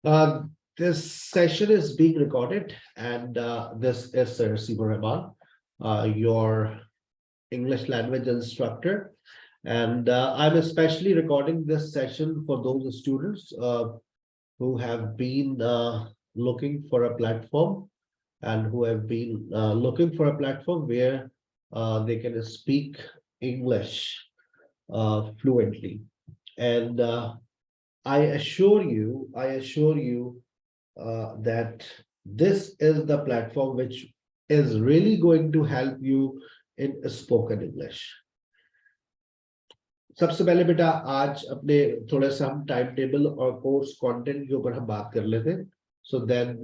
Uh, this session is being recorded, and this is Sir Sibur Rahman, your English language instructor. And I'm especially recording this session for those students who have been looking for a platform and who have been looking for a platform where they can speak English fluently. And I assure you that this is the platform which is really going to help you in spoken English. सबसे पहले बेटा आज अपने थोड़ा सा हम time table और course content के ऊपर हम बात कर लेते हैं. So then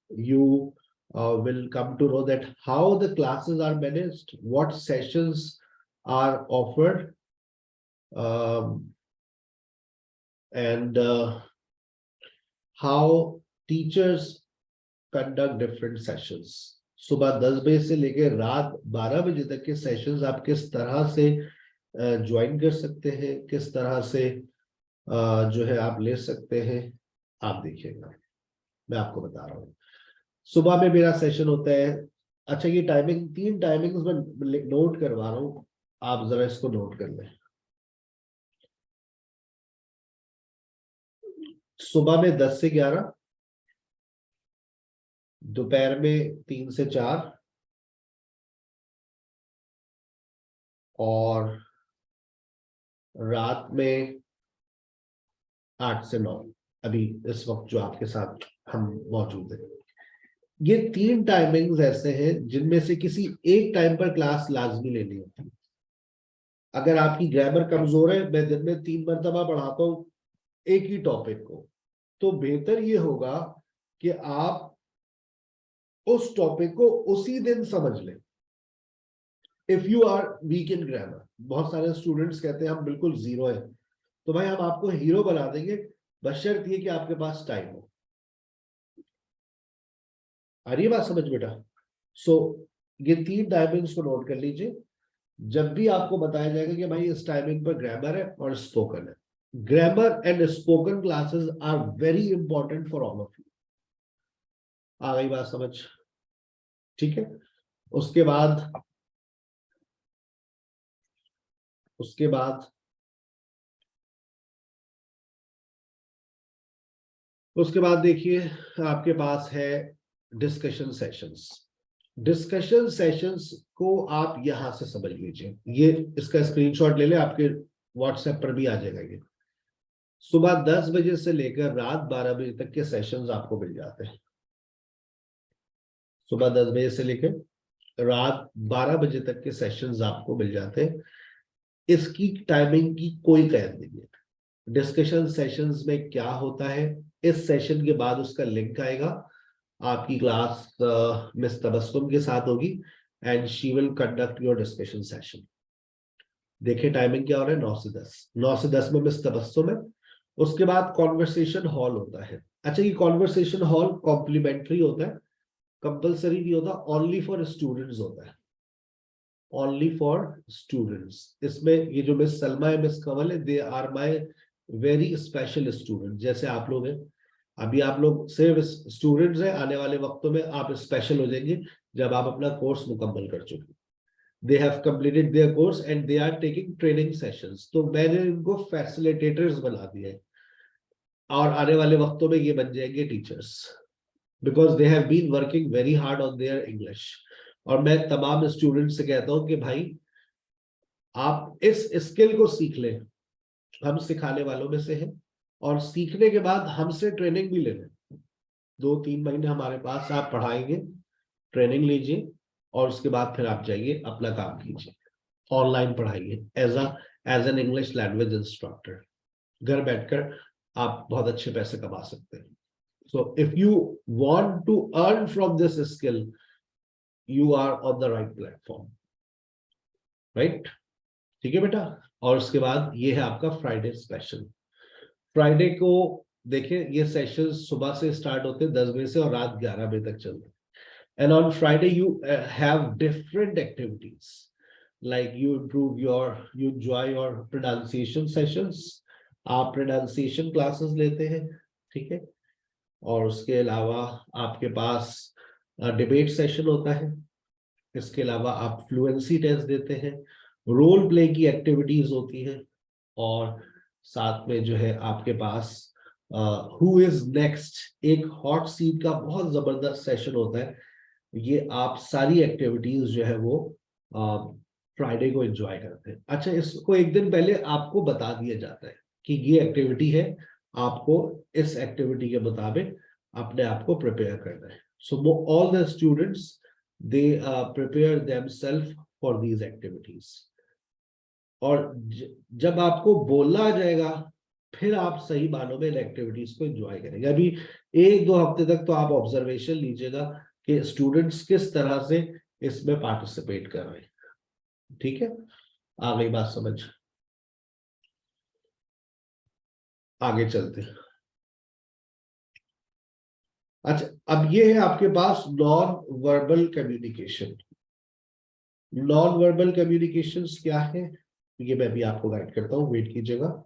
you will come to know that how the classes are managed, what sessions are offered, and how teachers conduct different sessions. सुबह 10 बजे से लेकर रात 12 बजे तक के सेशंस आप किस तरह से ज्वाइन कर सकते हैं, किस तरह से जो है आप ले सकते हैं, आप देखिएगा. मैं आपको बता रहा हूँ. सुबह में मेरा सेशन होता है. अच्छा, ये टाइमिंग 3 टाइमिंग्स में नोट करवा रहा हूँ, आप जरा इसको नोट कर लें. सुबह में 10 से 11, दोपहर में 3 से 4 और रात में 8 से 9. अभी इस वक्त जो आपके साथ हम मौजूद हैं, ये 3 टाइमिंग्स ऐसे हैं जिनमें से किसी एक टाइम पर क्लास लाजमी लेनी होती है. अगर आपकी ग्रामर कमजोर है, मैं दिन में 3 मरतबा पढ़ाता हूँ एक ही टॉपिक को, तो बेहतर ये होगा कि आप उस टॉपिक को उसी दिन समझ लें. If you are weak in grammar, बहुत सारे स्टूडेंट्स कहते हैं हम बिल्कुल जीरो है, तो भाई हम आपको हीरो बना देंगे, बशर्त ये कि आपके पास टाइम हो. आ रही है बात समझ बेटा? सो ये 3 टाइमिंग्स को नोट कर लीजिए. जब भी आपको बताया जाएगा कि भाई इस टाइमिंग पर ग्रामर है और स्पोकन है, grammar and spoken classes are very important for all of you. आ गई बात समझ? ठीक है. उसके बाद देखिए आपके पास है डिस्कशन सेशंस. डिस्कशन सेशंस को आप यहां से समझ लीजिए. ये इसका स्क्रीनशॉट ले ले, आपके व्हाट्सएप पर भी आ जाएगा. ये सुबह 10 बजे से लेकर रात 12 बजे तक के सेशंस आपको मिल जाते हैं. सुबह 10 बजे से लेकर रात 12 बजे तक के सेशंस आपको मिल जाते हैं. इसकी टाइमिंग की कोई कैद नहीं है. डिस्कशन सेशंस में क्या होता है, इस सेशन के बाद उसका लिंक आएगा. आपकी क्लास मिस तबस्सुम के साथ होगी and she will conduct your discussion session. देखिए टाइमिंग क्या हो रहा है, 9 से 10. 9 से 10 में मिस तबस्सुम है. उसके बाद कॉन्वर्सेशन हॉल होता है. अच्छा, ये कॉन्वर्सेशन हॉल कॉम्प्लीमेंट्री होता है, कंपल्सरी नहीं होता, ओनली फॉर स्टूडेंट्स होता है. Only for students. इसमें ये जो मिस सलमा है, मिस कंवल है, they are my very special student. जैसे आप लोग हैं, अभी आप लोग सिर्फ स्टूडेंट्स हैं, आने वाले वक्तों में आप स्पेशल हो जाएंगे जब आप अपना कोर्स मुकम्मल कर चुके. They have completed their course and they are taking training sessions. तो मैंने इनको फैसिलिटेटर्स बना दिए हैं और आने वाले वक्तों में ये बन जाएंगे teachers, because they have been working very hard on their English. और मैं तमाम स्टूडेंट्स से कहता हूं कि भाई आप इस स्किल को सीख लें, हम सिखाने वालों में से हैं, और सीखने के बाद हमसे ट्रेनिंग भी ले लें. 2-3 महीने हमारे पास आप पढ़ाएंगे, ट्रेनिंग लीजिए और उसके बाद फिर आप जाइए अपना काम कीजिए. ऑनलाइन पढ़ाइए as an English language instructor. घर बैठकर आप बहुत अच्छे पैसे कमा सकते हैं. So if you want to earn from this skill, you are on the right platform, right? ठीक है बेटा. और उसके बाद ये है आपका फ्राइडे स्पेशल. फ्राइडे को देखिए ये सेशन सुबह से स्टार्ट होते हैं 10 बजे से और रात 11 बजे तक चलते हैं. And on Friday you have different activities, like you enjoy your pronunciation sessions. आप pronunciation classes लेते हैं, ठीक है. और उसके अलावा आपके पास डिबेट सेशन होता है। इसके अलावा आप फ्लुएंसी टेस्ट देते हैं, रोल प्ले की एक्टिविटीज होती हैं, और साथ में जो है आपके पास हु इज नेक्स्ट एक हॉट सीट का बहुत जबरदस्त सेशन होता है। ये आप सारी एक्टिविटीज जो है वो फ्राइडे को एंजॉय करते हैं। अच्छा, इसको एक दिन पहले आपको बता दिया जाता है कि ये एक्टिविटी है, आपको इस एक्टिविटी के मुताबिक अपने आप को प्रिपेयर करना है। So all the students they prepare themself for these activities. और जब आपको बोलना आ जाएगा, फिर आप सही मानों में इन एक्टिविटीज को एंजॉय करेंगे। अभी 1-2 हफ्ते तक तो आप ऑब्जर्वेशन लीजिएगा कि स्टूडेंट्स किस तरह से इसमें पार्टिसिपेट कर रहे हैं। ठीक है, आ गई बात समझ? आगे चलते हैं। अच्छा, अब ये है आपके पास non verbal communication. Non verbal communications क्या है, ये मैं भी आपको गाइड करता हूं, वेट कीजिएगा।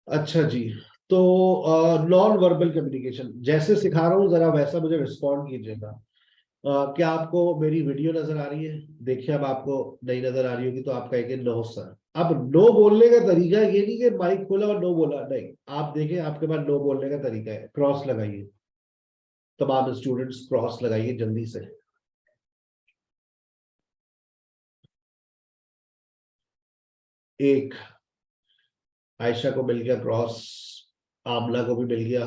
अच्छा जी, तो नॉन वर्बल कम्युनिकेशन जैसे सिखा रहा हूँ, जरा वैसा मुझे रिस्पॉन्ड कीजिएगा। क्या आपको मेरी वीडियो नजर आ रही है? देखिए, अब आपको नहीं नजर आ रही होगी तो आप कहेंगे नो सर। अब नो बोलने का तरीका ये नहीं कि माइक खोला और नो बोला, नहीं। आप देखें, आपके पास नो बोलने का तरीका है। क्रॉस लगाइए, तमाम स्टूडेंट्स क्रॉस लगाइए जल्दी से। एक, आयशा को मिल गया क्रॉस, आमला को भी मिल गया,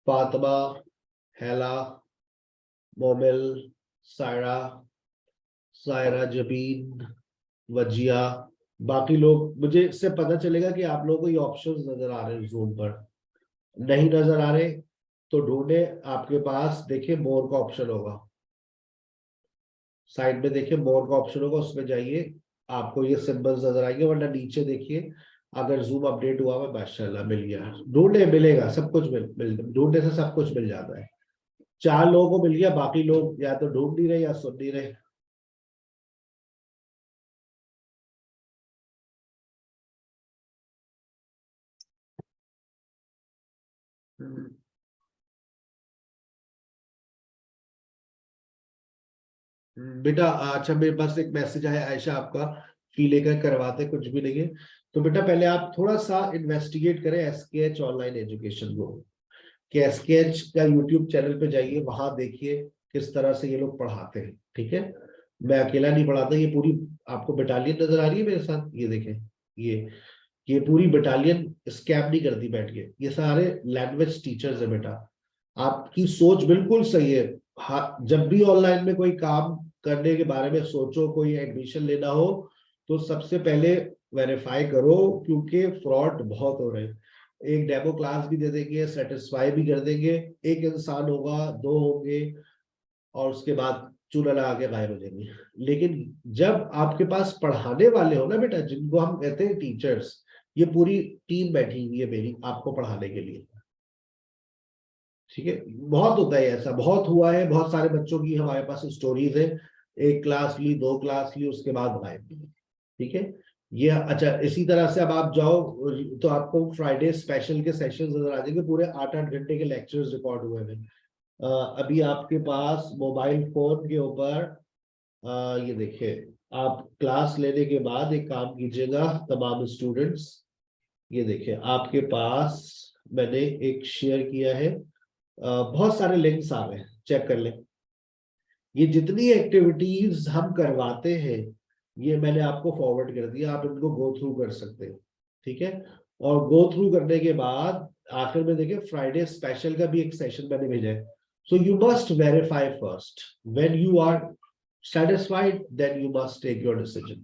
फातिमा, हैला, मोमिल, सायरा, सायरा जबीन, वजिया। बाकी लोग, मुझे इससे पता चलेगा कि आप लोगों को ये ऑप्शंस नजर आ रहे हैं जूम पर। नहीं नजर आ रहे तो ढूंढे, आपके पास देखिए मोर का ऑप्शन होगा, साइड में देखिए मोर का ऑप्शन होगा, उसमें जाइए, आपको ये सिंबल्स नजर आएंगे। वरना नीचे देखिए, अगर जूम अपडेट हुआ हुआ, माशाल्लाह मिल गया। ढूंढे, मिलेगा सब कुछ, ढूंढने से सब कुछ मिल जाता है। 4 लोगों को मिल गया, बाकी लोग या तो ढूंढ नहीं रहे या सुन नहीं रहे। बेटा, अच्छा मेरे पास एक मैसेज आया आयशा आपका, फी लेकर करवाते कुछ भी नहीं है। तो बेटा पहले आप थोड़ा सा इन्वेस्टिगेट करें एसकेएच ऑनलाइन एजुकेशन को, कि एसकेएच का यूट्यूब चैनल पे जाइए, वहां देखिए किस तरह से ये लोग पढ़ाते हैं। ठीक है, मैं अकेला नहीं पढ़ाता, ये पूरी आपको बटालियन नजर आ रही है मेरे साथ, ये देखें। ये ये पूरी बटालियन स्कैम नहीं करती बैठ के, ये सारे लैंग्वेज टीचर्स है बेटा। आपकी सोच बिल्कुल सही है। हाँ, जब भी ऑनलाइन में कोई काम करने के बारे में सोचो, कोई एडमिशन लेना हो, तो सबसे पहले वेरीफाई करो, क्योंकि फ्रॉड बहुत हो रहे हैं। एक डेमो क्लास भी दे देंगे, सेटिस्फाई भी कर देंगे, एक इंसान होगा, 2 होंगे, और उसके बाद चूना लगा के गायब हो जाएंगे। लेकिन जब आपके पास पढ़ाने वाले हो ना बेटा, जिनको हम कहते हैं टीचर्स, ये पूरी टीम बैठी हुई है मेरी आपको पढ़ाने के लिए। ठीक है, बहुत होता है ऐसा, बहुत हुआ है, बहुत सारे बच्चों की हमारे पास स्टोरीज है। एक क्लास ली, 2 क्लास ली, उसके बाद गायब। ठीक है, ये अच्छा, इसी तरह से अब आप जाओ तो आपको फ्राइडे स्पेशल के सेशन नजर आ जाएंगे, पूरे 8-8 घंटे के लेक्चर्स रिकॉर्ड हुए हैं। अभी आपके पास मोबाइल फोन के ऊपर ये देखिए, आप क्लास लेने के बाद एक काम कीजिएगा तमाम स्टूडेंट्स, ये देखिए आपके पास मैंने एक शेयर किया है, बहुत सारे लिंक्स आ रहे हैं, चेक कर लें। ये जितनी एक्टिविटीज हम करवाते हैं ये मैंने आपको फॉरवर्ड कर दिया, आप इनको गो थ्रू कर सकते हैं, ठीक है। और गो थ्रू करने के बाद आखिर में देखिए फ्राइडे स्पेशल का भी एक सेशन मैंने भेजा है। So you must verify first, when you are satisfied then you must take your decision.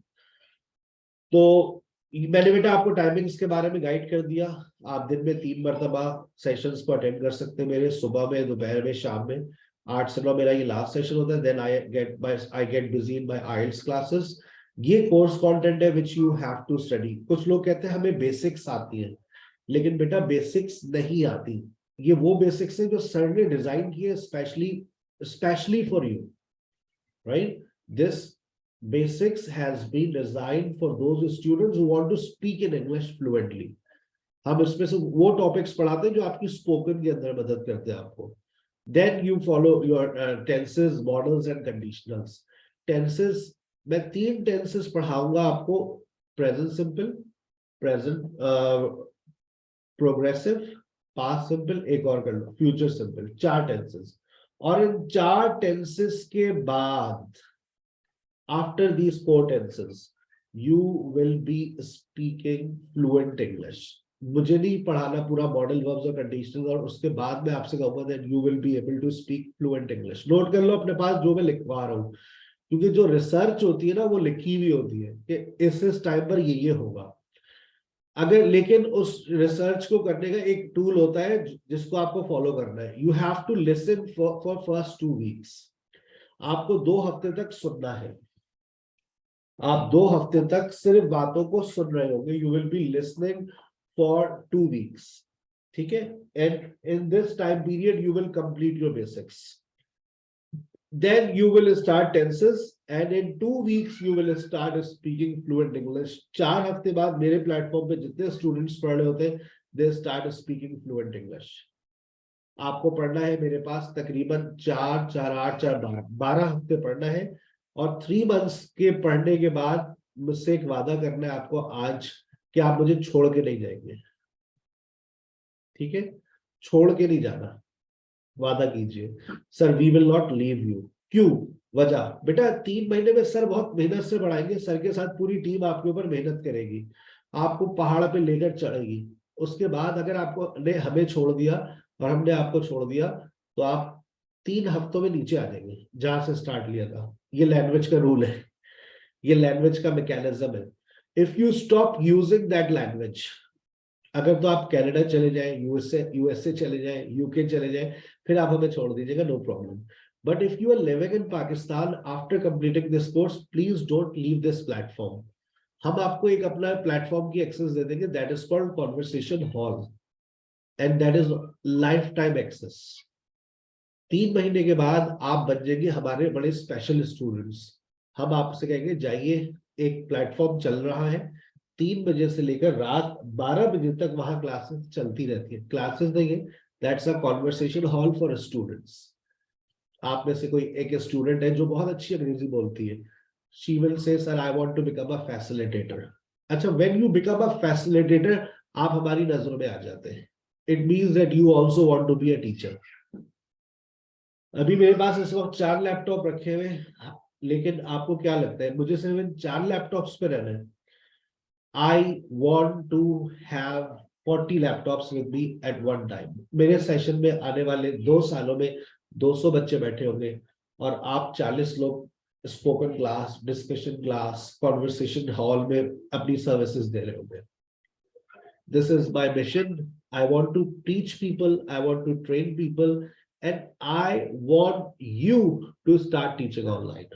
तो मैंने बेटा आपको टाइमिंग्स के बारे में गाइड कर दिया। आप दिन में 3 मरतबा सेशंस को अटेंड कर सकते हैं मेरे, सुबह में, दोपहर में, शाम में। 8 से 9 मेरा ये लास्ट सेशन होता है, then I get busy in my IELTS classes. ये कोर्स कंटेंट है which you have to study. कुछ लोग कहते हैं हमें बेसिक्स आती है, लेकिन बेटा बेसिक्स नहीं आती। ये वो बेसिक्स है जो सर ने डिजाइन किए specially for you, right. This basics has been designed for those students who want to speak in English fluently. हम इसमें से वो टॉपिक्स पढ़ाते हैं जो आपकी स्पोकन के अंदर मदद करते हैं आपको। Then you follow your tenses, modals and conditionals. Tenses, मैं 3 tenses पढ़ाऊंगा आपको, present simple, present progressive, past simple, एक और कर लो future simple, 4 tenses। और इन 4 tenses के बाद after these 4 tenses you will be speaking fluent English। मुझे नहीं पढ़ाना पूरा मॉडल वर्ब्स और कंडीशनल, और उसके बाद मैं आपसे कहूंगा that you will be able to speak fluent English। Note कर लो अपने पास जो मैं लिखवा रहा हूँ, क्योंकि जो रिसर्च होती है ना वो लिखी हुई होती है कि इस टाइम पर ये होगा। अगर लेकिन उस रिसर्च को करने का एक टूल होता है जिसको आपको फॉलो करना है। You have to listen for first 2 weeks. आपको 2 हफ्ते तक सुनना है, आप 2 हफ्ते तक सिर्फ बातों को सुन रहे होंगे। You will be listening for 2 weeks, ठीक है। And in this time period you will complete your basics, then you will start tenses and in 2 weeks you will start speaking fluent English। 4 हफ्ते बाद मेरे प्लेटफॉर्म पे जितने students पढ़ रहे होते हैं they start speaking fluent English। आपको पढ़ना है मेरे पास तकरीबन 4, 4, 8, 4, 12 हफ्ते पढ़ना है। और 3 मंथ्स के पढ़ने के बाद मुझसे एक वादा करना है आपको आज कि आप मुझे छोड़ के नहीं जाएंगे, ठीक है। छोड़ के नहीं जाना, वादा कीजिए। Sir we will not leave you. क्यों? वजह बेटा 3 महीने में सर बहुत मेहनत से बढ़ाएंगे, सर के साथ पूरी टीम आपके ऊपर मेहनत करेगी, आपको पहाड़ पे लेकर चढ़ेगी। उसके बाद अगर आपको ने हमें छोड़ दिया और हमने आपको छोड़ दिया तो आप 3 हफ्तों में नीचे आ जाएंगे जहां से स्टार्ट लिया था। ये लैंग्वेज का रूल है, ये लैंग्वेज का मैकेनिज्म है। If you stop using that language, अगर तो आप कनाडा चले जाएं, यूएसए चले जाएं, यूके चले जाएं, फिर आप हमें छोड़ दीजिएगा, no problem. But if you are living in Pakistan after completing this course, please don't leave this platform. हम आपको एक अपना प्लेटफॉर्म की एक्सेस दे देंगे, that is called conversation hall and that is life time access. 3 महीने के बाद आप बन जाएंगे हमारे बड़े स्पेशल स्टूडेंट्स। हम आपसे कहेंगे जाइए, एक प्लेटफॉर्म चल रहा है 3 बजे से लेकर रात 12 बजे तक, वहां क्लासेस चलती रहती है। क्लासेस नहीं है, that's a conversation hall for students. आप में से कोई एक स्टूडेंट है जो बहुत अच्छी अंग्रेजी बोलती है, she will say sir I want to become a facilitator. अच्छा, when you become a facilitator आप हमारी नजरों में आ जाते हैं। It means that you also want to be a teacher. अभी मेरे पास इस वक्त 4 लैपटॉप रखे हुए, लेकिन आपको क्या लगता है मुझे सिर्फ इन 4 लैपटॉप्स पे रहना है? I want to have 40 laptops with me at one time। मेरे सेशन में आने वाले 2 सालों में 200 बच्चे बैठे होंगे और आप 40 लोग spoken class, discussion class, conversation hall में अपनी सर्विसेज दे रहे होंगे। This is my mission। I want to teach people, I want to train people, and I want you to start teaching online,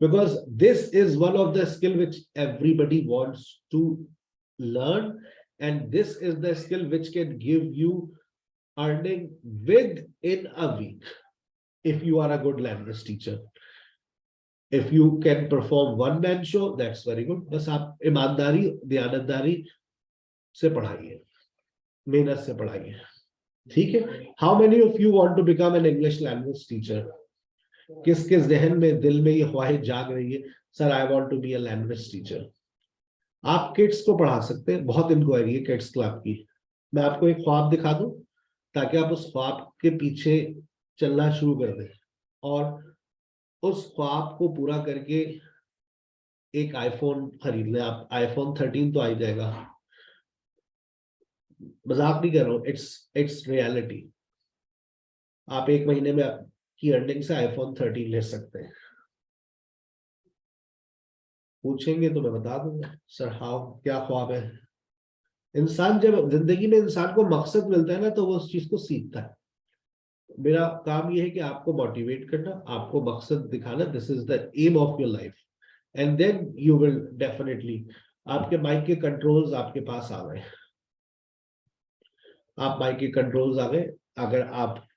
because this is one of the skill which everybody wants to learn, and this is the skill which can give you earning within a week if you are a good language teacher। if you can perform one man show, that's very good। बस आप ईमानदारी, दयानतदारी से पढ़ाइए, मेहनत से पढ़ाइए, ठीक है। how many of you want to become an English language teacher? किसके जहन में, दिल में ये ख्वाहिश जाग रही है, sir I want to be a language teacher. आप किड्स को पढ़ा सकते हैं, बहुत इंक्वायरी है किड्स क्लब की। मैं आपको एक ख्वाब दिखा दूं ताकि आप उस ख्वाब के पीछे चलना शुरू कर दें, और उस ख्वाब को पूरा करके एक आईफोन खरीद लें। आप आईफोन 13 तो आ ही जाएगा, मजाक नहीं कर रहा हूँ, इट्स इट्स रियलिटी। आप एक महीने में आपकी अर्निंग से आईफोन 13 ले सकते हैं। पूछेंगे तो मैं बता दूंगा सर हाउ, क्या ख्वाब है। इंसान जब जिंदगी में इंसान को मकसद मिलता है ना, तो वो उस चीज को सीखता है। मेरा काम ये है कि आपको मोटिवेट करना, आपको मकसद दिखाना, this is the aim of your life, and then you will definitely, आपके माइक के कंट्रोल्स आपके पास आ गए। आप माइक के कंट्रोल्स आ गए, अगर आप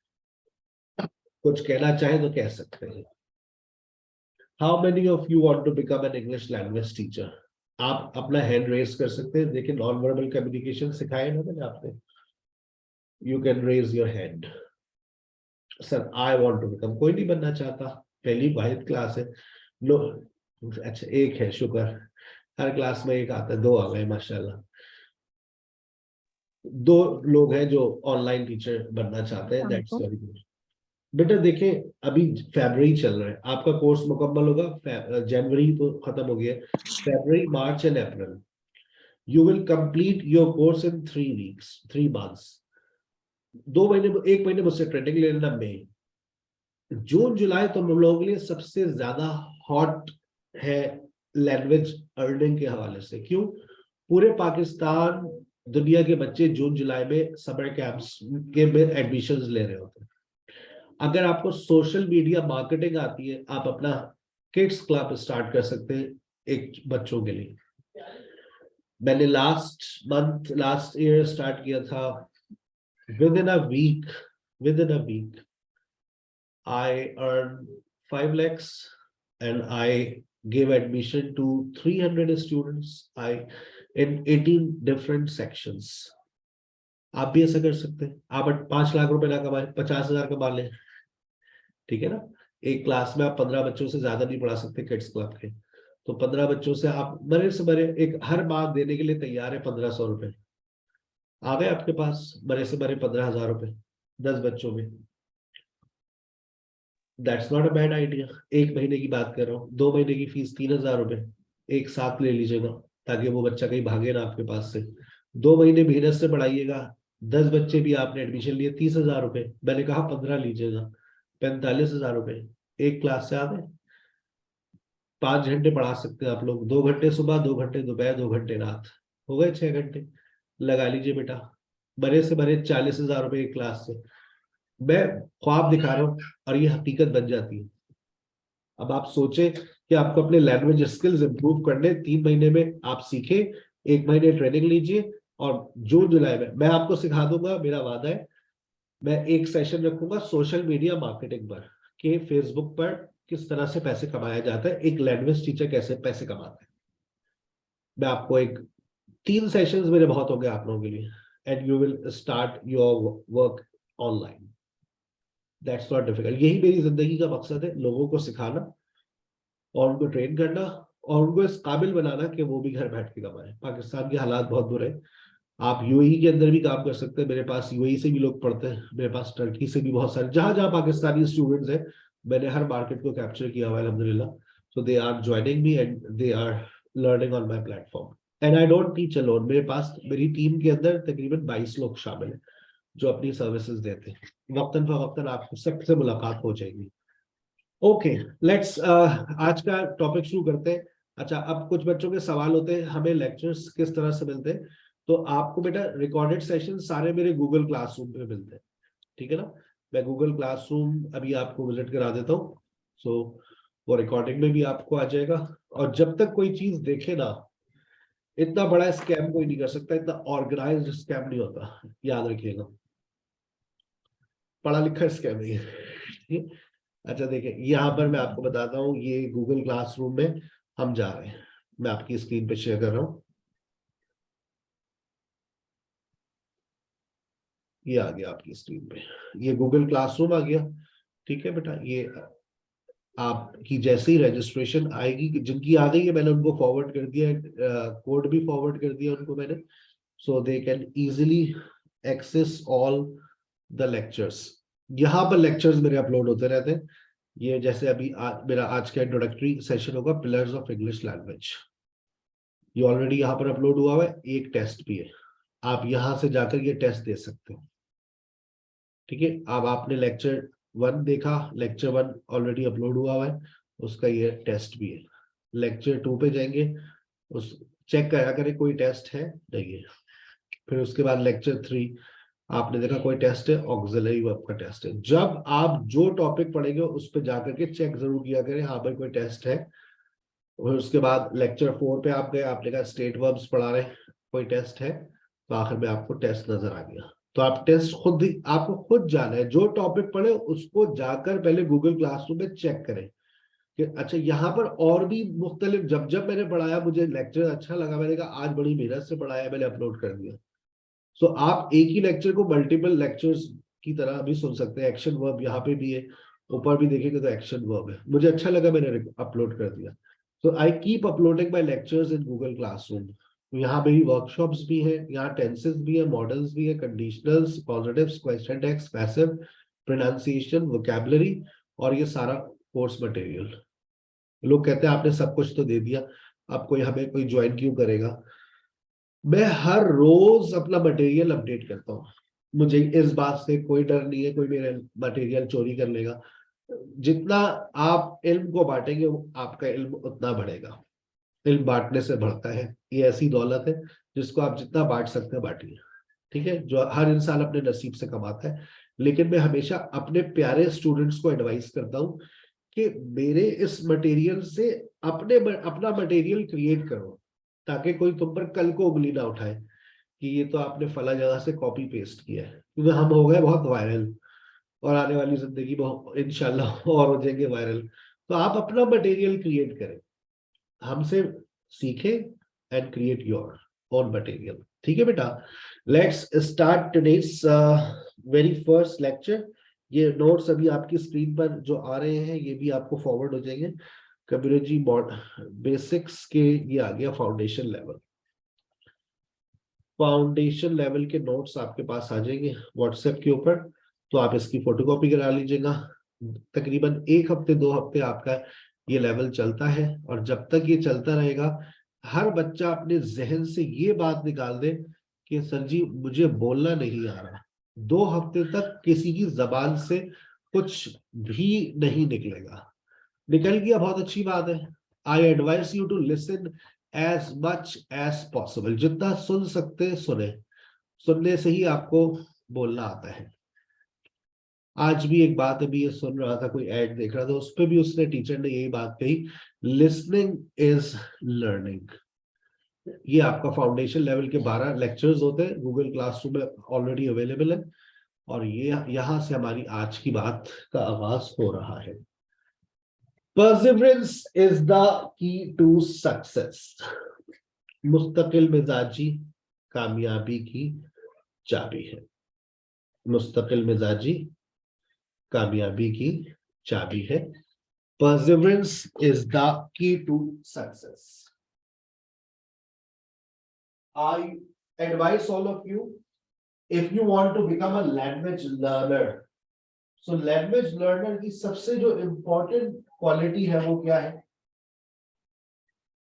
कुछ कहना चाहें तो कह सकते हैं। How many of you want to become an English language teacher? आप अपना हैंड रेज कर सकते हैं। देखिए नॉन वर्बल कम्युनिकेशन सिखाया ना मैंने आपने, you can raise your hand. Sir I want to become, कोई नहीं बनना चाहता, पहली वाहिद क्लास है। लो, अच्छा एक है, शुक्र, हर क्लास में एक आता है, दो आ गए माशाल्लाह। दो लोग हैं जो ऑनलाइन टीचर बनना चाहते हैं, दैट्स वेरी गुड। बेटा देखें, अभी फरवरी चल रहा है, आपका कोर्स मुकम्मल होगा, जनवरी तो खत्म हो गया, February March and April, you will complete your course in 3 weeks, 3 months. 2 महीने, एक महीने मुझसे ट्रेनिंग ले लेना। मई जून जुलाई तो हम लोगों के लिए सबसे ज्यादा हॉट है लैंग्वेज अर्निंग के हवाले से। क्यों? पूरे पाकिस्तान, दुनिया के बच्चे जून जुलाई में समर कैंप्स के में एडमिशन ले रहे होते हैं। अगर आपको सोशल मीडिया मार्केटिंग आती है, आप अपना किड्स क्लब स्टार्ट कर सकते हैं एक बच्चों के लिए। मैंने लास्ट ईयर स्टार्ट किया था। Within a week, within a week I earned 5 lakhs and I gave admission to 300 students I in 18 different sections. आप भी ऐसा कर सकते हैं। आप 5 लाख रुपए ना कमाए, 50,000 कमा लें, ठीक है ना। एक क्लास में आप 15 बच्चों से ज्यादा नहीं पढ़ा सकते किड्स क्लब के, तो 15 बच्चों से आप बड़े से बड़े, एक हर माह देने के लिए तैयार है 1,500 रुपए, आ गए आपके पास बड़े से बड़े 15,000 रुपए 10 बच्चों में। That's not a bad idea. एक महीने की बात कर रहा हूँ, 2 महीने की फीस 3,000 रुपए एक साथ ले लीजिएगा, ताकि वो बच्चा कहीं भागे ना आपके पास से। 2 महीने मेहनत से पढ़ाइएगा, 10 बच्चे भी आपने एडमिशन लिए, 30,000 रुपए, मैंने कहा 15 लीजिएगा, 45,000 रुपए एक क्लास से आ गए। 5 घंटे पढ़ा सकते हैं आप लोग, 2 घंटे सुबह, 2 घंटे दोपहर, 2 घंटे रात, हो गए 6 घंटे। लगा लीजिए बेटा, बड़े से बड़े 40,000 रुपए एक क्लास से। मैं ख्वाब दिखा रहा हूँ और ये हकीकत बन जाती है। अब आप सोचे कि आपको अपने लैंग्वेज स्किल्स इंप्रूव करने, 3 महीने में आप सीखे, 1 महीने ट्रेनिंग लीजिए, और जून जुलाई में मैं आपको सिखा दूंगा, मेरा वादा है। मैं एक सेशन रखूंगा सोशल मीडिया मार्केटिंग पर, कि फेसबुक पर किस तरह से पैसे कमाया जाता है, एक लैंग्वेज टीचर कैसे पैसे कमाता है। मैं आपको एक 3 सेशंस मेरे बहुत हो गए आप लोगों के लिए, and you will start your work online. That's not difficult. यही मेरी जिंदगी का मकसद है, लोगों को सिखाना और उनको ट्रेन करना, और उनको इस काबिल बनाना कि वो भी घर बैठ के कमाए। पाकिस्तान के हालात बहुत बुरे हैं। आप यूएई के अंदर भी काम कर सकते हैं, मेरे पास यूएई से भी लोग पढ़ते हैं, मेरे पास टर्की से भी बहुत सारे, जहां जहां पाकिस्तानी स्टूडेंट्स हैं, मैंने हर मार्केट को कैप्चर किया हुआ है अल्हम्दुलिल्लाह। So they are joining me and they are learning on my platform. And I don't teach alone, मेरे पास मेरी टीम के अंदर तकरीबन 22 लोग शामिल हैं जो अपनी सर्विसेज देते हैं। वक्तन फवक्तन आपको सबसे मुलाकात हो जाएगी। ओके, लेट्स आज का टॉपिक शुरू करते हैं। अच्छा, अब कुछ बच्चों के सवाल होते हैं हमें लेक्चर्स किस तरह से मिलते हैं। तो आपको बेटा रिकॉर्डेड सेशन सारे मेरे गूगल क्लासरूम पे मिलते हैं, ठीक है ना। मैं गूगल क्लासरूम अभी आपको विजिट करा देता हूँ, सो वो रिकॉर्डिंग में भी आपको आ जाएगा। और जब तक कोई चीज देखे ना, इतना बड़ा स्कैम कोई नहीं कर सकता, इतना ऑर्गेनाइज्ड स्कैम नहीं होता, याद रखिएगा। पढ़ा लिखा स्कैम नहीं है, ठीक है? अच्छा देखिए, यहाँ पर मैं आपको बताता हूँ, ये गूगल क्लासरूम में हम जा रहे हैं। मैं आपकी स्क्रीन पे शेयर कर रहा हूँ, ये आ गया आपकी स्क्रीन पे, ये गूगल क्लासरूम आ गया, ठीक है बेटा। ये आपकी जैसे ही रजिस्ट्रेशन आएगी, जिनकी आ गई है मैंने उनको फॉरवर्ड कर दिया, कोड भी फॉरवर्ड कर दिया उनको मैंने, so they can easily access all the lectures. यहाँ पर लेक्चर्स मेरे अपलोड होते रहते हैं। ये जैसे अभी मेरा आज का इंट्रोडक्टरी सेशन होगा पिलर्स ऑफ इंग्लिश लैंग्वेज, ये ऑलरेडी यहाँ पर अपलोड हुआ है, एक टेस्ट भी है, आप यहाँ से जाकर ये टेस्ट दे सकते हो। ठीक है, अब आपने लेक्चर 1 देखा, लेक्चर 1 ऑलरेडी अपलोड हुआ है, उसका ये टेस्ट भी है। लेक्चर 2 पे जाएंगे, उस चेक करा करें कोई टेस्ट है नहीं है। फिर उसके बाद लेक्चर 3 आपने देखा कोई टेस्ट है, ऑक्सिलरी वर्ब का टेस्ट है। जब आप जो टॉपिक पढ़ेंगे उस पर जाकर के चेक जरूर किया करें, हाँ भाई कोई टेस्ट है। और उसके बाद लेक्चर 4 पे आप गए, आपने कहा स्टेट वर्ब्स पढ़ा रहे, कोई टेस्ट है, तो आखिर में आपको टेस्ट नजर आ गया। तो आप टेस्ट खुद ही, आपको खुद जाना है, जो टॉपिक पढ़े उसको जाकर पहले गूगल क्लासरूम में चेक करें कि अच्छा यहाँ पर और भी मुख्तलिफ, जब जब मैंने पढ़ाया मुझे लेक्चर अच्छा लगा, मैंने कहा आज बड़ी मेहनत से पढ़ाया, मैंने अपलोड कर दिया। सो आप एक ही लेक्चर को मल्टीपल लेक्चर्स की तरह भी सुन सकते हैं। एक्शन वर्ब यहाँ पे भी है, ऊपर भी देखेंगे तो एक्शन वर्ब है, मुझे अच्छा लगा मैंने अपलोड कर दिया। So I keep uploading my lectures in Google classroom. यहाँ मेरी वर्कशॉप्स भी है, यहाँ टेंसेस भी है, मॉडल्स भी है, conditionals, positives, question text, passive, pronunciation, vocabulary, और ये सारा कोर्स मटेरियल। लोग कहते हैं आपने सब कुछ तो दे दिया, अब कोई हमें कोई ज्वाइन क्यों करेगा? मैं हर रोज अपना मटेरियल अपडेट करता हूँ, मुझे इस बात से कोई डर नहीं है कोई मेरा मटेरियल चोरी कर लेगा। जितना आप इल्म को बांटेंगे आपका इल्म उतना बढ़ेगा, इल्म बांटने से बढ़ता है, ये ऐसी दौलत है जिसको आप जितना बांट सकते हैं बांटिए। ठीक है, जो हर इंसान अपने नसीब से कमाता है, लेकिन मैं हमेशा अपने प्यारे स्टूडेंट्स को एडवाइस करता हूँ कि मेरे इस मटेरियल से अपना मटेरियल क्रिएट करो, ताकि कोई तुम पर कल को उंगली ना उठाए कि ये तो आपने फला जगह से कॉपी पेस्ट किया है, क्योंकि हम हो गए बहुत वायरल, और आने वाली जिंदगी में इंशाल्लाह और हो जाएंगे वायरल। तो आप अपना मटेरियल क्रिएट करें, हमसे सीखें and create your own material. ठीक है बेटा, let's start today's very first lecture. ये नोट्स अभी आपकी स्क्रीन पर जो आ रहे हैं ये भी आपको फॉरवर्ड हो जाएंगे। कबीर जी बेसिक्स के ये आ गया फाउंडेशन लेवल, फाउंडेशन लेवल के नोट्स आपके पास आ जाएंगे व्हाट्सएप के ऊपर, तो आप इसकी फोटोकॉपी करा लीजिएगा। तकरीबन 1 हफ्ते 2 हफ्ते आपका ये लेवल चलता है, और जब तक ये चलता रहेगा हर बच्चा अपने जहन से ये बात निकाल दे कि सर जी मुझे बोलना नहीं आ रहा। 2 हफ्ते तक किसी की जबान से कुछ भी नहीं निकलेगा, निकल गया बहुत अच्छी बात है। I advise you to listen as much as possible, जितना सुन सकते सुने, सुनने से ही आपको बोलना आता है। आज भी एक बात अभी ये सुन रहा था, कोई ऐड देख रहा था, उस पर भी उसने टीचर ने यही बात कही, लिसनिंग इज लर्निंग। ये आपका फाउंडेशन लेवल के 12 लेक्चर्स होते हैं, गूगल क्लासरूम में ऑलरेडी अवेलेबल है, और ये यहाँ से हमारी आज की बात का आगाज हो रहा है। Perseverance is the key to success. मुस्तकिल मिजाजी कामयाबी की चाबी है, मुस्तकिल मिजाजी कामयाबी की चाबी है। Perseverance is the key to success. I advise all of you, if you want to become a language learner, so language learner की सबसे जो important quality है वो क्या है?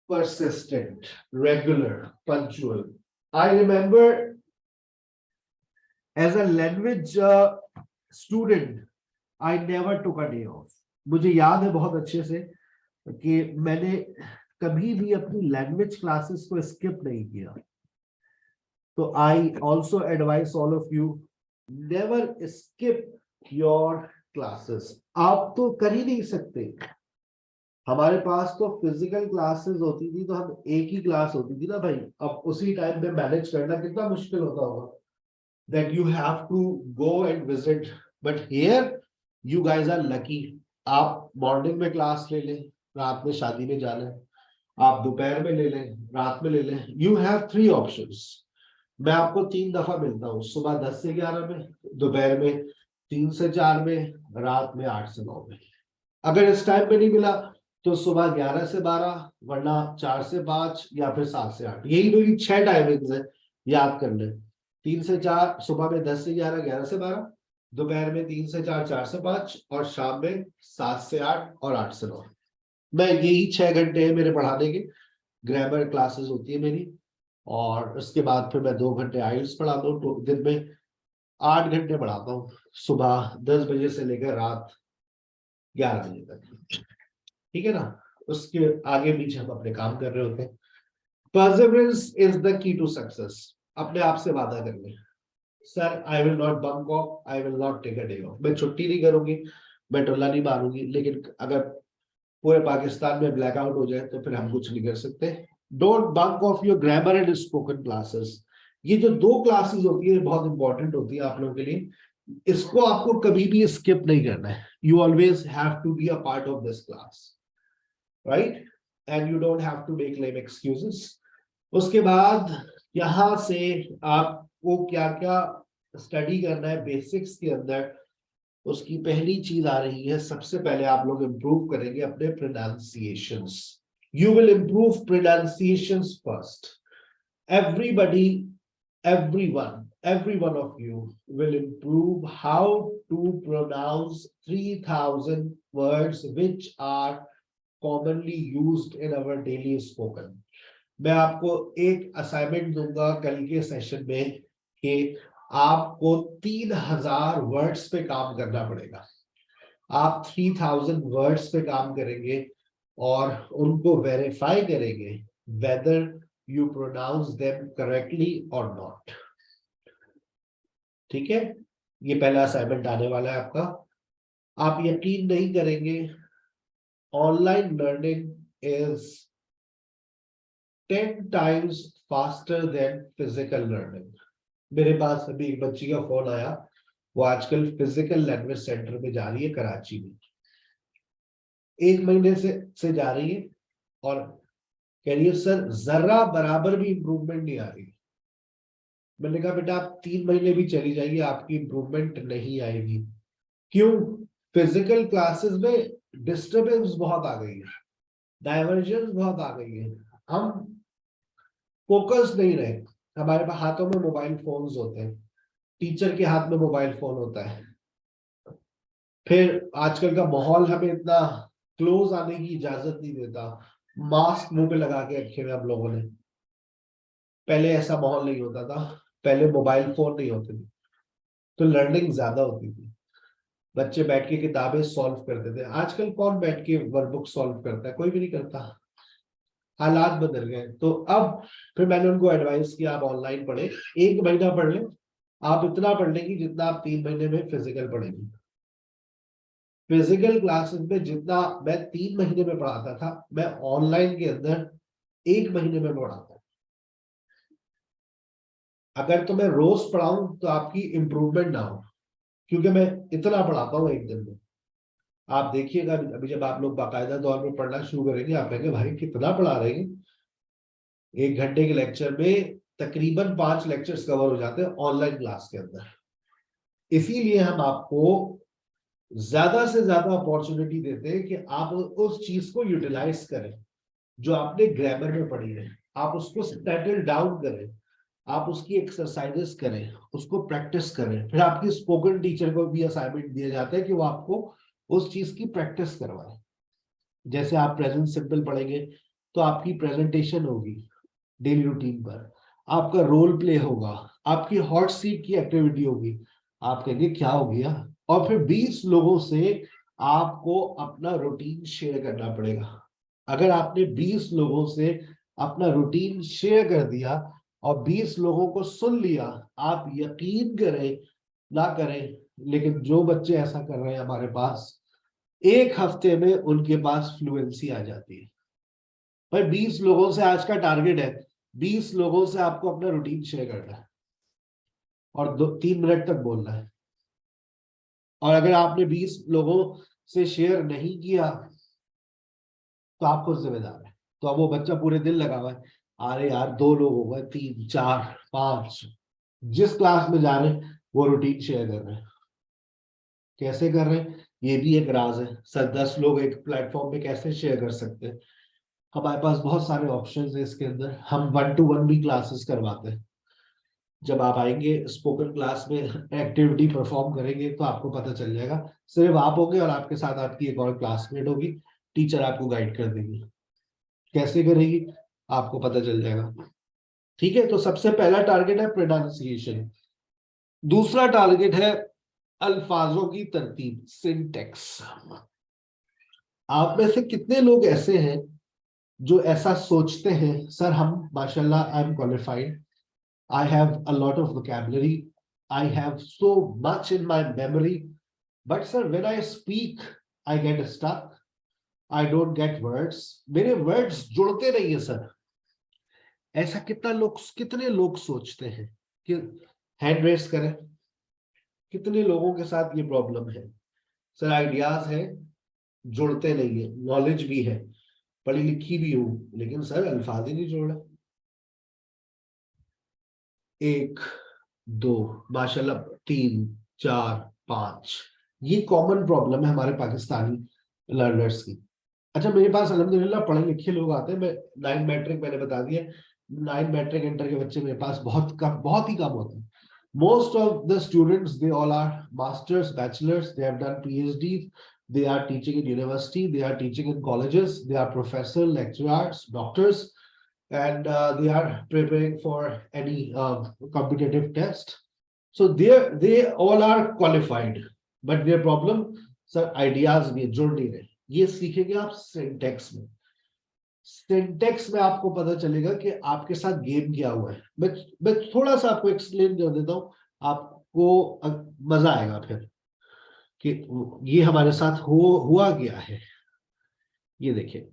Persistent, regular, punctual. I remember as a language student, I never took a day off. मुझे याद है बहुत अच्छे से कि मैंने कभी भी अपनी लैंग्वेज क्लासेस को स्किप नहीं किया। तो I also advice all of you, never skip your classes. आप तो कर ही नहीं सकते, हमारे पास तो फिजिकल क्लासेस होती थी तो हम एक ही क्लास होती थी ना भाई, अब उसी टाइम पे मैनेज करना कितना मुश्किल होता होगा, that you have to go and visit, but here you guys are lucky। आप मॉर्निंग में क्लास ले लें, रात में शादी में जाना है, आप दोपहर में ले लें, रात में ले लें, you have 3 options। मैं आपको 3 दफा मिलता हूँ, सुबह 10 से 11 में, दोपहर में 3 से 4 में, रात में 8 से 9 में। अगर इस टाइम पे नहीं मिला तो सुबह 11 से 12, वरना 4 से 5 या फिर 7 से 8, यही मेरी 6 टाइमिंग्स है, याद कर ले। 3 से 4 सुबह में, 10 से 11, 11 से 12, दोपहर में 3 से 4, 4 से 5, और शाम में 7 से 8 और 8 से 9। मैं यही 6 घंटे हैं मेरे पढ़ाने के। ग्रामर क्लासेस होती है मेरी, और उसके बाद फिर मैं 2 घंटे आइल्स पढ़ाता हूँ। तो दिन में 8 घंटे पढ़ाता हूँ, सुबह 10 बजे से लेकर रात 11 बजे तक। ठीक है ना। उसके आगे पीछे हम अपने काम कर रहे होते हैं। Perseverance is the key to success. अपने आप से वादा कर ले, sir I will not bunk off, I will not take a day off. मैं छुट्टी नहीं करूंगी, मैं टोला नहीं मारूंगी। लेकिन अगर पूरे पाकिस्तान में ब्लैकआउट हो जाए तो फिर हम कुछ नहीं कर सकते। Don't bunk of your grammar and spoken classes. ये जो 2 क्लासेस होती है बहुत इंपॉर्टेंट होती है आप लोगों के लिए। इसको आपको कभी भी स्किप नहीं करना है। You always have to be a part of this class, right, and you don't have to make lame excuses. उसके बाद यहां से आपको क्या क्या स्टडी करना है बेसिक्स के अंदर, उसकी पहली चीज आ रही है। सबसे पहले आप लोग इंप्रूव करेंगे अपने pronunciations. You will improve pronunciations first. Everybody, every one of you will improve how to pronounce 3000 words which are commonly used in our daily spoken. मैं आपको एक असाइनमेंट दूंगा कल के सेशन में कि आपको 3000 वर्ड्स पे काम करना पड़ेगा। आप 3000 वर्ड्स पे काम करेंगे और उनको वेरीफाई करेंगे whether you pronounce them correctly और नॉट। ठीक है, ये पहला असाइनमेंट आने वाला है आपका। आप यकीन नहीं करेंगे, online learning is 10 times faster than physical learning. मेरे पास अभी एक बच्ची का फोन आया, वो आजकल फिजिकल लैंग्वेज सेंटर में जा रही है कराची में। 1 महीने से जा रही है और कह रही है सर जरा बराबर भी इंप्रूवमेंट नहीं आ रही। मैंने कहा बेटा आप 3 महीने भी चली जाइए, आपकी इंप्रूवमेंट नहीं आएगी। क्यों? फिजिकल क्लासेस में डिस्टरबेंस बहुत आ गई है, डाइवर्जन बहुत आ गई है, हम फोकस नहीं रहे। हमारे पास हाथों में मोबाइल फोन्स होते हैं, टीचर के हाथ में मोबाइल फोन होता है। फिर आजकल का माहौल हमें इतना क्लोज आने की इजाजत नहीं देता, मास्क मुंह पे लगा के रखे हुए हम लोगों ने। पहले ऐसा माहौल नहीं होता था, पहले मोबाइल फोन नहीं होते थे, तो लर्निंग ज्यादा होती थी। बच्चे बैठ के किताबें सॉल्व करते थे। आजकल कौन बैठ के वर्कबुक सॉल्व करता है? कोई भी नहीं करता। हालात बदल गए। तो अब फिर मैंने उनको एडवाइस किया आप ऑनलाइन पढ़े, 1 महीना पढ़ लें। आप इतना पढ़ लेंगे जितना आप 3 महीने में फिजिकल पढ़ेंगे। फिजिकल क्लासेस में जितना मैं 3 महीने में पढ़ाता था, मैं ऑनलाइन के अंदर 1 महीने में पढ़ाता हूं। अगर तो मैं रोज पढ़ाऊं तो आपकी इंप्रूवमेंट ना हो, क्योंकि मैं इतना पढ़ाता हूँ एक दिन में। आप देखिएगा अभी जब आप लोग बाकायदा दौर में पढ़ना शुरू करेंगे, आप कहेंगे भाई कितना पढ़ा रहे हैं। 1 घंटे के लेक्चर में तकरीबन 5 लेक्चर्स कवर हो जाते हैं ऑनलाइन क्लास के अंदर। इसीलिए हम आपको ज्यादा से ज्यादा अपॉर्चुनिटी देते हैं कि आप उस चीज को यूटिलाइज करें जो आपने ग्रामर में पढ़ी है। आप उसको सेटल डाउन करें, आप उसकी एक्सरसाइजेस करें, उसको प्रैक्टिस करें। फिर आपकी स्पोकन टीचर को भी असाइनमेंट दिया जाता है कि वो आपको उस चीज की प्रैक्टिस करवाए। जैसे आप प्रेजेंट सिंपल पढ़ेंगे तो आपकी प्रेजेंटेशन होगी डेली रूटीन पर, आपका रोल प्ले होगा, आपकी हॉट सीट की एक्टिविटी होगी। आप कहेंगे क्या हो गया, और फिर 20 लोगों से आपको अपना रूटीन शेयर करना पड़ेगा। अगर आपने 20 लोगों से अपना रूटीन शेयर कर दिया और 20 लोगों को सुन लिया, आप यकीन करें ना करें, लेकिन जो बच्चे ऐसा कर रहे हैं हमारे पास, 1 हफ्ते में उनके पास फ्लुएंसी आ जाती है। भाई 20 लोगों से आज का टारगेट है, 20 लोगों से आपको अपना रूटीन शेयर करना है और 3 मिनट तक बोलना है। और अगर आपने 20 लोगों से शेयर नहीं किया तो आपको जिम्मेदार है। तो अब वो बच्चा पूरे दिन लगा हुआ है, अरे यार 2 लोग हो गए, 3, 4, 5, जिस क्लास में जा रहे हैं वो रूटीन शेयर कर रहे हैं। कैसे कर रहे हैं? ये भी एक राज है सर, 10 लोग एक प्लेटफॉर्म पे कैसे शेयर कर सकते हैं। हमारे पास बहुत सारे ऑप्शंस है इसके अंदर, हम 1-to-1 भी क्लासेस करवाते हैं। जब आप आएंगे स्पोकन क्लास में एक्टिविटी परफॉर्म करेंगे तो आपको पता चल जाएगा। सिर्फ आप होगे और आपके साथ आपकी एक और क्लासमेट होगी, टीचर आपको गाइड कर देगी। कैसे करेगी आपको पता चल जाएगा। ठीक है, तो सबसे पहला टारगेट है प्रोनाउंसिएशन। दूसरा टारगेट है अल्फाजों की तरतीब, सिंटेक्स। आप में से कितने लोग ऐसे हैं जो ऐसा सोचते हैं, सर हम माशाल्लाह I am qualified, I have a lot of vocabulary, I have so much in my memory, but sir when I speak I get stuck, I don't get words, मेरे words जुड़ते नहीं है सर। ऐसा कितने लोग सोचते हैं कि हैंड रेस करें, कितने लोगों के साथ ये प्रॉब्लम है। सर आइडियाज है, जुड़ते नहीं है, नॉलेज भी है, पढ़ी लिखी भी हूं, लेकिन सर अल्फाज ही नहीं जुड़ रहे। एक, दो, माशाल्लाह, 3, 4, 5, ये कॉमन प्रॉब्लम है हमारे पाकिस्तानी लर्नर्स की। अच्छा मेरे पास अल्हम्दुलिल्लाह पढ़े लिखे लोग आते हैं, मैं 9 मैट्रिक मैंने बता दिया, 9 मैट्रिक इंटर के बच्चे मेरे पास बहुत ही कम होते हैं। Most of the students, they all are masters, bachelors, they have done PhDs, they are teaching in university, they are teaching in colleges, they are professor, lecturers, doctors, and they are preparing for any competitive test. So they all are qualified, but their problem, sir, ideas में जुड़ नहीं रहे। ये सीखेंगे आप syntax में। Syntax में आपको पता चलेगा कि आपके साथ गेम क्या हुआ है। मैं थोड़ा सा आपको एक्सप्लेन कर देता हूँ, आपको मजा आएगा फिर कि ये हमारे साथ हुआ गया है। ये देखिए,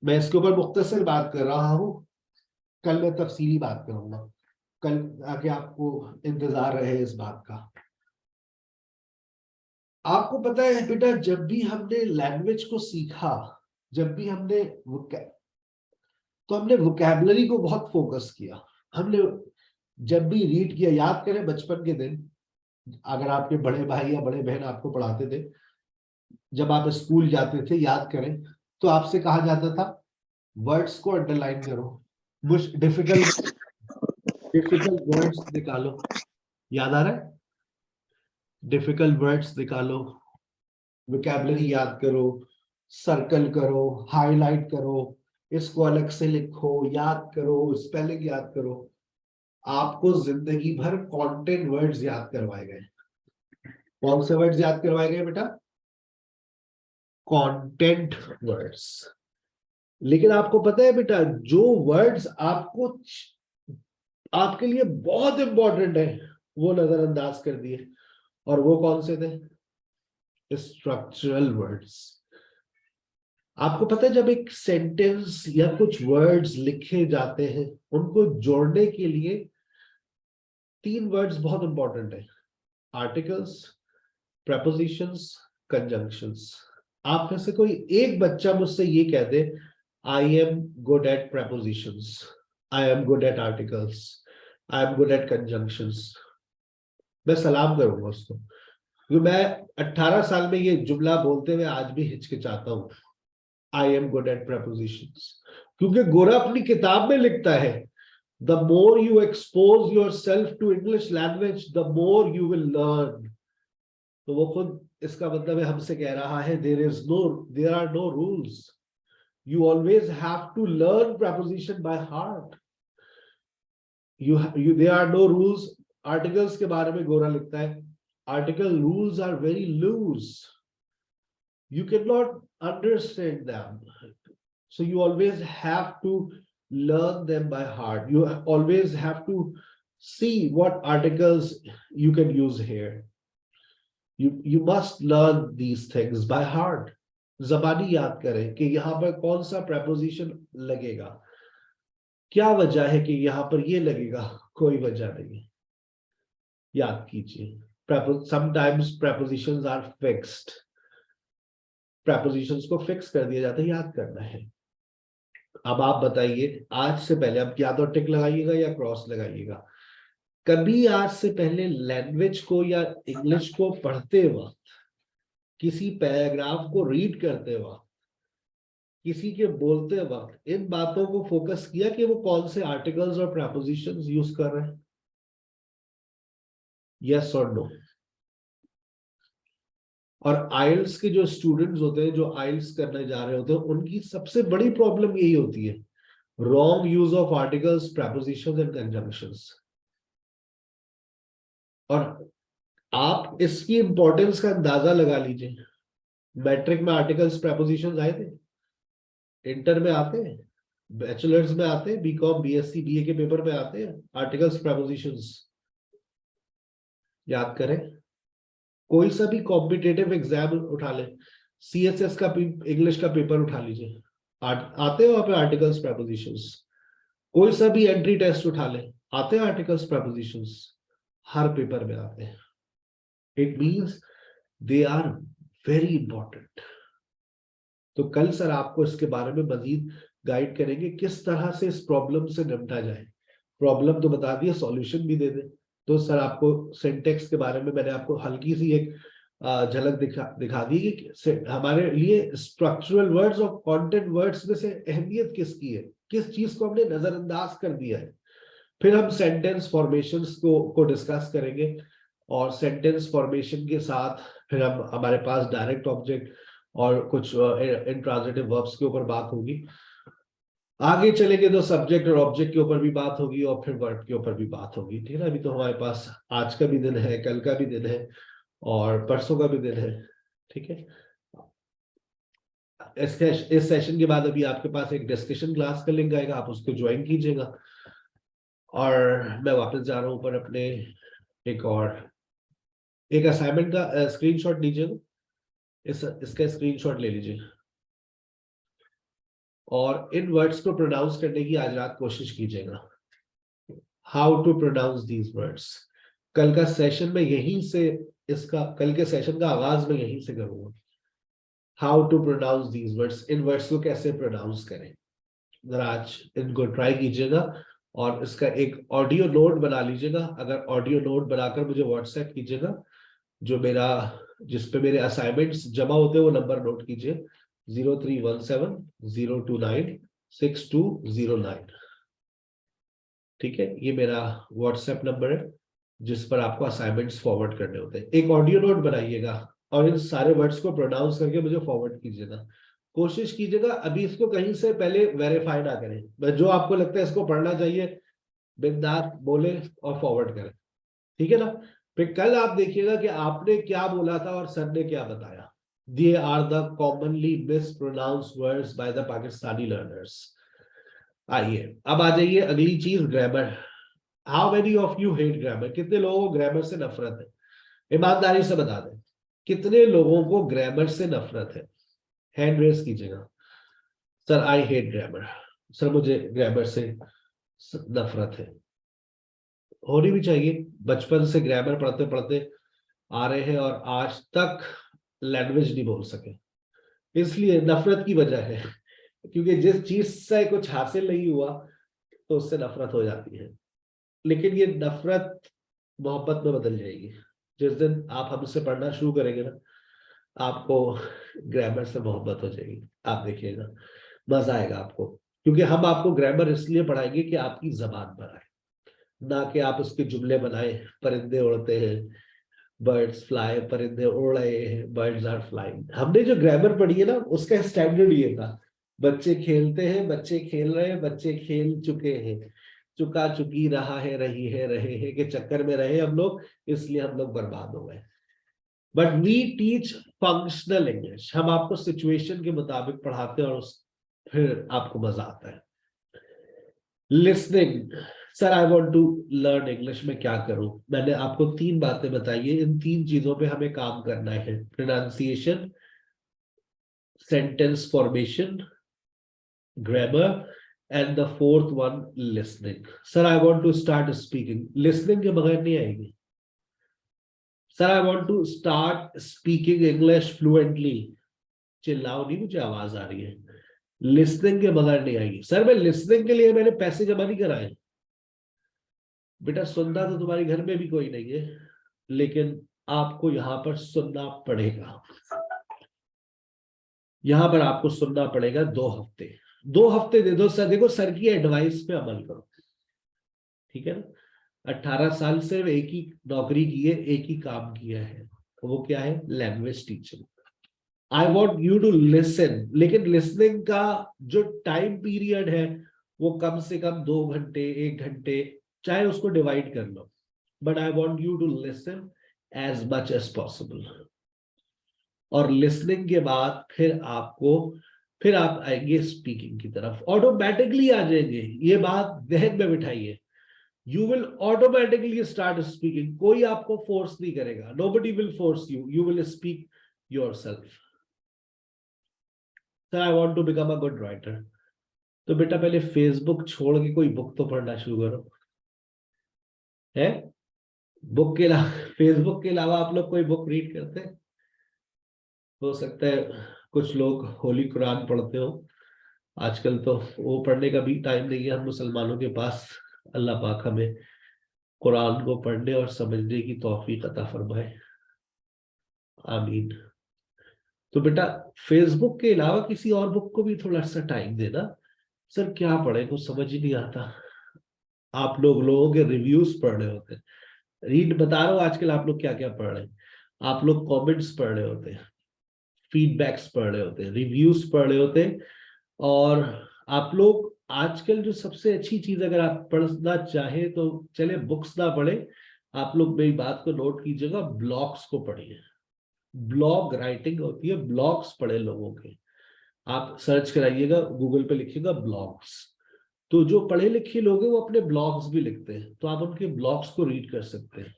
मैं इसके ऊपर मुख्तसर बात कर रहा हूँ, कल मैं तफसीली बात करूंगा, कल आके आपको इंतजार रहे इस बात का। आपको पता है बेटा, जब भी हमने लैंग्वेज को सीखा, जब भी हमने तो हमने वोकैबुलरी को बहुत फोकस किया। हमने जब भी रीड किया, याद करें बचपन के दिन, अगर आपके बड़े भाई या बड़े बहन आपको पढ़ाते थे, जब आप स्कूल जाते थे, याद करें, तो आपसे कहा जाता था वर्ड्स को अंडरलाइन करो, डिफिकल्ट डिफिकल्ट वर्ड्स निकालो। याद आ रहा है? डिफिकल्ट वर्ड्स निकालो, वोकैबुलरी याद करो, सर्कल करो, हाईलाइट करो, इसको अलग से लिखो, याद करो, स्पेलिंग याद करो। आपको जिंदगी भर कंटेंट वर्ड्स याद करवाए गए। कौन से वर्ड्स याद करवाए गए बेटा? Content words. लेकिन आपको पता है बेटा, जो वर्ड्स आपके लिए बहुत इंपॉर्टेंट है वो नजरअंदाज कर दिए। और वो कौन से थे? Structural words. आपको पता है, जब एक सेंटेंस या कुछ वर्ड्स लिखे जाते हैं, उनको जोड़ने के लिए 3 वर्ड्स बहुत इंपॉर्टेंट है, आर्टिकल्स, prepositions, conjunctions। आप में से कोई एक बच्चा मुझसे ये कह दे, I am good at prepositions, I am good at articles, I am good at conjunctions, मैं सलाम करूंगा उसको। क्योंकि मैं 18 साल में ये जुमला बोलते हुए आज भी हिचकिचाता हूँ, आई एम गुड एट prepositions। क्योंकि गोरा अपनी किताब में लिखता है, the more you expose yourself to English language, the more you will learn। तो वो खुद इसका मतलब है हमसे कह रहा है, there are no rules, you always have to learn preposition by heart, there are no rules। Articles के बारे में गोरा लिखता है, article rules are very loose, you cannot understand them, so you always have to learn them by heart, you always have to see what articles you can use here, you must learn these things by heart। ज़बानी याद करें कि यहाँ पर कौन सा preposition लगेगा, क्या वजह है कि यहाँ पर ये लगेगा, कोई वजह नहीं, याद कीजिए। sometimes prepositions are fixed, prepositions को fix कर दिया जाता है, याद करना है। अब आप बताइए, आज से पहले आप या तो टिक लगाइएगा या क्रॉस लगाइएगा, कभी आज से पहले लैंग्वेज को या इंग्लिश को पढ़ते वक्त किसी पैराग्राफ को रीड करते वक्त, किसी के बोलते वक्त इन बातों को फोकस किया कि वो कौन से आर्टिकल्स और प्रेपोजिशंस यूज कर रहे हैं? यस और नो? और आइल्स के जो स्टूडेंट्स होते हैं, जो आइल्स करने जा रहे होते हैं, उनकी सबसे बड़ी प्रॉब्लम यही होती है, wrong use of articles, prepositions and conjunctions. और आप इसकी इंपॉर्टेंस का अंदाजा लगा लीजिए। मैट्रिक में आर्टिकल्स प्रेपोजिशंस आए थे, इंटर में आते हैं, बैचलर्स में आते हैं, बीकॉम बीएससी बीए के पेपर में आते हैं आर्टिकल्स प्रेपोजिशंस। याद करें, कोई सा भी कॉम्पिटेटिव एग्जाम उठा ले, सीएसएस का इंग्लिश का पेपर उठा लीजिए, आते हैं वहां पे आर्टिकल्स प्रेपोजिशंस। कोई सा भी एंट्री टेस्ट उठा ले, आते हैं आर्टिकल्स प्रेपोजिशंस, हर पेपर में आते हैं। It means they are very important. तो कल सर आपको इसके बारे में मजीद गाइड करेंगे किस तरह से इस प्रॉब्लम से निपटा जाए। प्रॉब्लम तो बता दिया, सॉल्यूशन भी दे दे। तो सर आपको सिंटेक्स के बारे में मैंने आपको हल्की सी एक झलक दिखा दी कि हमारे लिए स्ट्रक्चरल वर्ड्स और कंटेंट वर्ड्स में से अहमियत किसकी है, किस चीज को हमने नजरअंदाज कर दिया है। फिर हम सेंटेंस फॉर्मेशंस को डिस्कस करेंगे, और सेंटेंस फॉर्मेशन के साथ फिर हम हमारे पास डायरेक्ट ऑब्जेक्ट और कुछ इंट्रांजिटिव वर्ब्स के ऊपर बात होगी। आगे चलेंगे तो सब्जेक्ट और ऑब्जेक्ट के ऊपर भी बात होगी, और फिर वर्ब के ऊपर भी बात होगी। ठीक है ना? अभी तो हमारे पास आज का भी दिन है, कल का भी दिन है, और परसों का भी दिन है। ठीक है, इस सेशन के बाद अभी आपके पास एक डिस्कशन क्लास का लिंक आएगा, आप उसको ज्वाइन कीजिएगा। और मैं वापस जा रहा हूं पर अपने एक असाइनमेंट का स्क्रीनशॉट लीजिएगा, इसका स्क्रीनशॉट ले लीजिए, और इन वर्ड्स को प्रोनाउंस करने की आज रात कोशिश कीजिएगा। How to pronounce these words. कल का सेशन में यहीं से, कल के सेशन का आगाज में यहीं से करूंगा। How to pronounce these words, इन वर्ड्स को कैसे प्रोनाउंस करें, जरा आज इनको ट्राई कीजिएगा। और इसका एक ऑडियो नोट बना लीजिएगा। अगर ऑडियो नोट बनाकर मुझे व्हाट्सएप कीजिएगा, जो मेरा जिसपे मेरे असाइनमेंट्स जमा होते हैं वो नंबर नोट कीजिए, 03170296 ठीक है, ये मेरा व्हाट्सएप नंबर है जिस पर आपको असाइनमेंट्स फॉरवर्ड करने होते हैं। एक ऑडियो नोट बनाइएगा और इन सारे वर्ड्स को प्रोनाउंस करके मुझे फॉरवर्ड कीजिएगा। कोशिश कीजिएगा अभी इसको कहीं से पहले वेरीफाई ना करें, जो आपको लगता है इसको पढ़ना चाहिए बिंदास बोले और फॉरवर्ड करें। ठीक है ना? फिर कल आप देखिएगा कि आपने क्या बोला था और सर ने क्या बताया। They are the commonly mispronounced words by the Pakistani learners. आइए अब आ जाइए अगली चीज, grammar. How many of you hate grammar? कितने लोगों को ग्रामर से नफरत है? ईमानदारी से बता दें, कितने लोगों को ग्रामर से नफरत है? हैंड रेस कीजिएगा। Sir I hate grammar, sir मुझे ग्रामर से नफरत है। होनी भी चाहिए, बचपन से ग्रामर पढ़ते पढ़ते आ रहे हैं और आज तक लैंग्वेज नहीं बोल सके, इसलिए नफरत की वजह है। क्योंकि जिस चीज से कुछ हासिल नहीं हुआ तो उससे नफरत हो जाती है। लेकिन ये नफरत मोहब्बत में बदल जाएगी जिस दिन आप हमसे पढ़ना शुरू करेंगे ना, आपको ग्रामर से मोहब्बत हो जाएगी। आप देखिएगा मजा आएगा आपको, क्योंकि हम आपको ग्रामर इसलिए पढ़ाएंगे कि आपकी जबान पर आए, ना कि आप उसके जुमले बनाए। परिंदे उड़ते हैं, बर्ड्स फ्लाई, परिंदे उड़ रहे हैं, बर्ड्स आर फ्लाइंग। हमने जो ग्रामर पढ़ी है ना, उसका स्टैंडर्ड ये था, बच्चे खेलते हैं, बच्चे खेल रहे हैं, बच्चे खेल चुके हैं, चुका चुकी रहा है, रही है, रहे हैं के चक्कर में रहे हम लोग, इसलिए हम लोग बर्बाद हो गए। But we teach functional English, हम आपको सिचुएशन के मुताबिक पढ़ाते हैं और फिर आपको मजा आता है। Listening, sir I want to learn English, में क्या करूं? मैंने आपको 3 बातें बताई है, इन 3 चीजों पे हमें काम करना है, pronunciation, sentence formation, grammar, and the 4th one listening. Sir I want to start speaking, listening के बगैर नहीं आएगी। Sir I want to start speaking English fluently, चिल्लाओ नहीं, मुझे आवाज आ रही है, लिसनिंग के बगैर नहीं आएगी। सर मैं लिसनिंग के लिए मैंने पैसे जमा नहीं कराए। बेटा सुनना तो तुम्हारे घर में भी कोई नहीं है, लेकिन आपको यहां पर सुनना पड़ेगा। यहां पर आपको सुनना पड़ेगा 2 हफ्ते। 2 हफ्ते दे दो सर, देखो सर की एडवाइस पे अमल करो, ठीक है ना। 18 साल से एक ही नौकरी की है, एक ही काम किया है, वो क्या है, language teacher. I want you to listen, लेकिन लिसनिंग का जो टाइम पीरियड है वो कम से कम 2 घंटे, 1 घंटे, चाहे उसको डिवाइड कर लो, but I want you to listen as much as possible. और लिसनिंग के बाद फिर आप आएंगे स्पीकिंग की तरफ, ऑटोमेटिकली आ जाएंगे, ये बात जहन में बिठाइए। You will automatically start speaking, कोई आपको फोर्स नहीं करेगा, nobody will force you, you will speak yourself. Sir I want to become a good writer, तो बेटा पहले फेसबुक छोड़ के कोई बुक तो पढ़ना शुरू करो, है। बुक के अलावा, फेसबुक के अलावा आप लोग कोई बुक रीड करते हैं? हो सकता है कुछ लोग होली कुरान पढ़ते हो, आजकल तो वो पढ़ने का भी टाइम नहीं है हम मुसलमानों के पास। अल्लाह पाक हमें कुरान को पढ़ने और समझने की तौफीक अता फरमाए, आमीन। तो बेटा फेसबुक के अलावा किसी और बुक को भी थोड़ा सा टाइम देना। सर क्या पढ़े, कुछ समझ ही नहीं आता। आप लोगों के रिव्यूज पढ़ रहे होते हैं, रीड बता रहा हूँ आजकल आप लोग क्या क्या पढ़ रहे हैं। आप लोग कमेंट्स पढ़ रहे होते हैं, फीडबैक्स पढ़ रहे होते हैं, रिव्यूज पढ़ रहे होते हैं। और आप लोग आजकल जो सबसे अच्छी चीज अगर आप पढ़ना चाहे तो चले बुक्स ना पढ़े, आप लोग मेरी बात को नोट कीजिएगा, ब्लॉग्स को पढ़िए। ब्लॉग राइटिंग होती है, ब्लॉग्स पढ़े लोगों के। आप सर्च कराइएगा, गूगल पे लिखिएगा ब्लॉग्स, तो जो पढ़े लिखे लोग हैं वो अपने ब्लॉग्स भी लिखते हैं, तो आप उनके ब्लॉग्स को रीड कर सकते हैं।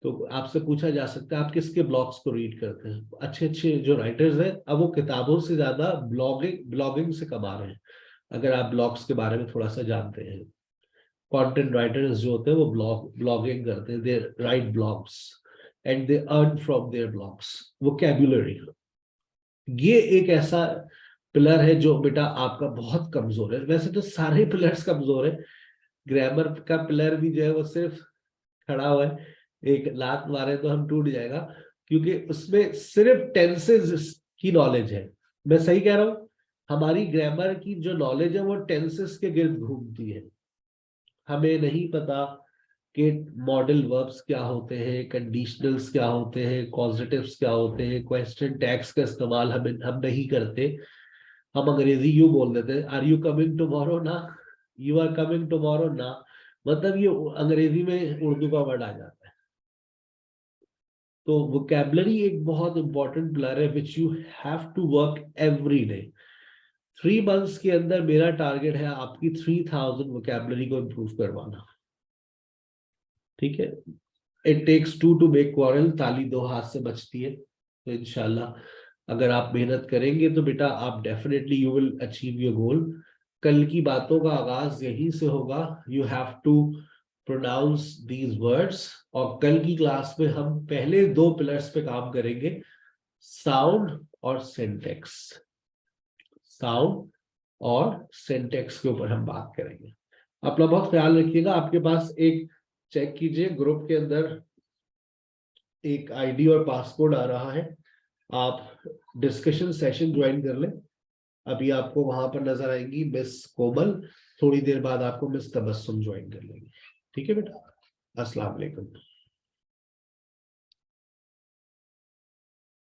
तो आपसे पूछा जा सकता है आप किसके ब्लॉग्स को रीड करते हैं। अच्छे अच्छे जो राइटर्स हैं अब वो किताबों से ज्यादा ब्लॉगिंग से कमा रहे हैं, अगर आप ब्लॉग्स के बारे में थोड़ा सा जानते हैं। कंटेंट राइटर्स जो होते हैं वो ब्लॉगिंग करते हैं, they write blogs and they earn from their blogs vocabulary. ये एक ऐसा पिलर है जो बेटा आपका बहुत कमजोर है, वैसे तो सारे पिलर्स कमजोर है। ग्रामर का पिलर भी जो है वो सिर्फ खड़ा हुआ है, एक लात मारे तो हम टूट जाएगा, क्योंकि उसमें सिर्फ टेंसेस की नॉलेज है। मैं सही कह रहा हूं, हमारी ग्रामर की जो नॉलेज है वो टेंसेस के गिर्द घूमती है। हमें नहीं पता कि मॉडल वर्ब्स क्या होते हैं, कंडीशनल्स क्या होते हैं, कॉजेटिव्स क्या होते हैं, क्वेश्चन टैग्स का इस्तेमाल हम नहीं करते। हम अंग्रेजी यूं बोल देते हैं, आर यू कमिंग टुमारो ना, यू आर कमिंग टुमारो ना, मतलब ये अंग्रेजी में उर्दू का वर्ड आ जाता है। तो वोकैबुलरी एक बहुत इंपॉर्टेंट पिलर है which you have to work every day. 3 months के अंदर मेरा टारगेट है आपकी 3000 वोकैबुलरी को इम्प्रूव करवाना, ठीक है। It takes two to make quarrel, ताली 2 हाथ से बचती है, तो इंशाल्लाह अगर आप मेहनत करेंगे तो बेटा आप definitely you will achieve your goal. कल की बातों का आगाज यहीं से होगा, you have to pronounce these words. और कल की क्लास में हम पहले 2 पिलर्स पे काम करेंगे, साउंड और सिंटेक्स। साउंड और सिंटेक्स के ऊपर हम बात करेंगे। अपना बहुत ख्याल रखिएगा। आपके पास एक चेक कीजिए, ग्रुप के अंदर एक आईडी और पासकोड आ रहा है, आप डिस्कशन सेशन ज्वाइन कर लें। अभी आपको वहां पर नजर आएंगी मिस कोमल, थोड़ी देर बाद आपको मिस तबस्सुम ज्वाइन कर लेंगे, ठीक है बेटा। अस्सलाम वालेकुम।